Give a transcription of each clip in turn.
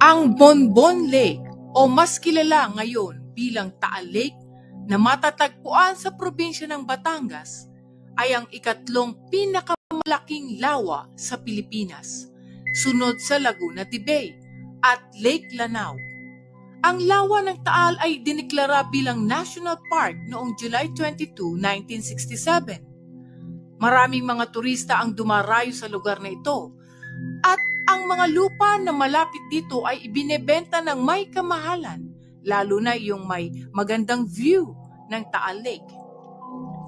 Ang Bonbon Lake o mas kilala ngayon bilang Taal Lake na matatagpuan sa probinsya ng Batangas ay ang ikatlong pinakamalaking lawa sa Pilipinas, sunod sa Laguna de Bay at Lake Lanao. Ang lawa ng Taal ay diniklara bilang National Park noong July 22, 1967. Maraming mga turista ang dumarayo sa lugar na ito at ang mga lupa na malapit dito ay ibinebenta ng may kamahalan, lalo na yung may magandang view ng Taal Lake.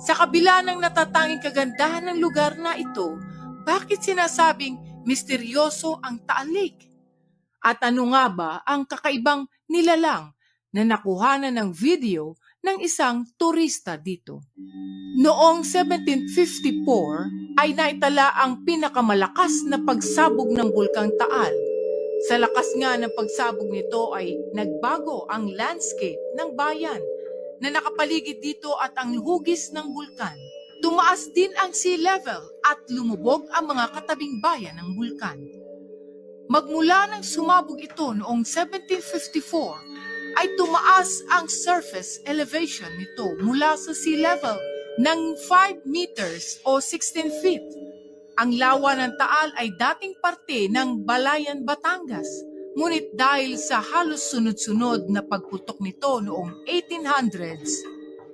Sa kabila ng natatanging kagandahan ng lugar na ito, bakit sinasabing misteryoso ang Taal Lake? At ano nga ba ang kakaibang nilalang na nakuhanan ng video ng isang turista dito? Noong 1754 ay naitala ang pinakamalakas na pagsabog ng Bulkang Taal. Sa lakas nga ng pagsabog nito ay nagbago ang landscape ng bayan na nakapaligid dito at ang hugis ng bulkan. Tumaas din ang sea level at lumubog ang mga katabing bayan ng bulkan. Magmula nang sumabog ito noong 1754 ay tumaas ang surface elevation nito mula sa sea level ng 5 meters o 16 feet. Ang lawa ng Taal ay dating parte ng Balayan, Batangas. Ngunit dahil sa halos sunod-sunod na pagputok nito noong 1800s,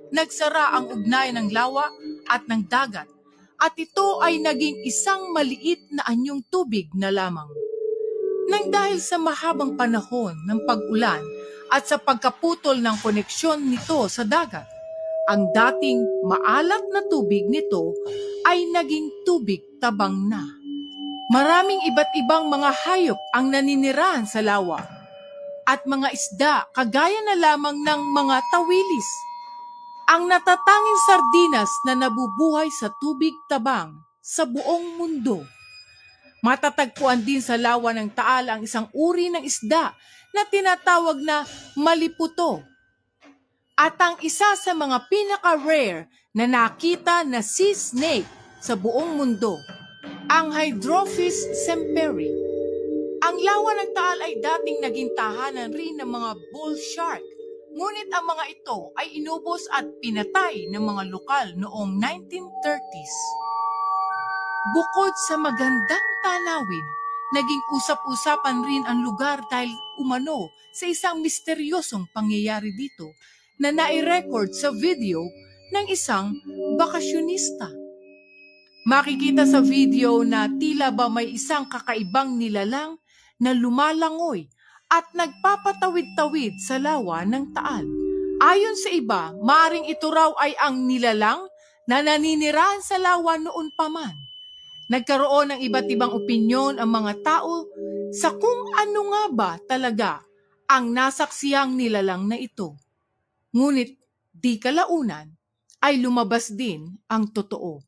nagsara ang ugnayan ng lawa at ng dagat at ito ay naging isang maliit na anyong tubig na lamang. Nang dahil sa mahabang panahon ng pag-ulan at sa pagkaputol ng koneksyon nito sa dagat, ang dating maalat na tubig nito ay naging tubig tabang na. Maraming iba't ibang mga hayop ang naninirahan sa lawa at mga isda kagaya na lamang ng mga tawilis. Ang natatanging sardinas na nabubuhay sa tubig tabang sa buong mundo. Matatagpuan din sa lawa ng Taal ang isang uri ng isda na tinatawag na maliputo. At ang isa sa mga pinaka-rare na nakita na sea snake sa buong mundo, ang Hydrophis semperi. Ang lawa ng Taal ay dating naging tahanan rin ng mga bull shark, ngunit ang mga ito ay inubos at pinatay ng mga lokal noong 1930s. Bukod sa magandang tanawin, naging usap-usapan rin ang lugar dahil umano sa isang misteryosong pangyayari dito na nai-record sa video ng isang bakasyonista. Makikita sa video na tila ba may isang kakaibang nilalang na lumalangoy at nagpapatawid-tawid sa lawa ng Taal. Ayon sa iba, maaring ito raw ay ang nilalang na naninirahan sa lawa noon pa man. Nagkaroon ng iba't ibang opinyon ang mga tao sa kung ano nga ba talaga ang nasaksiyang nilalang na ito. Ngunit di kalaunan ay lumabas din ang totoo.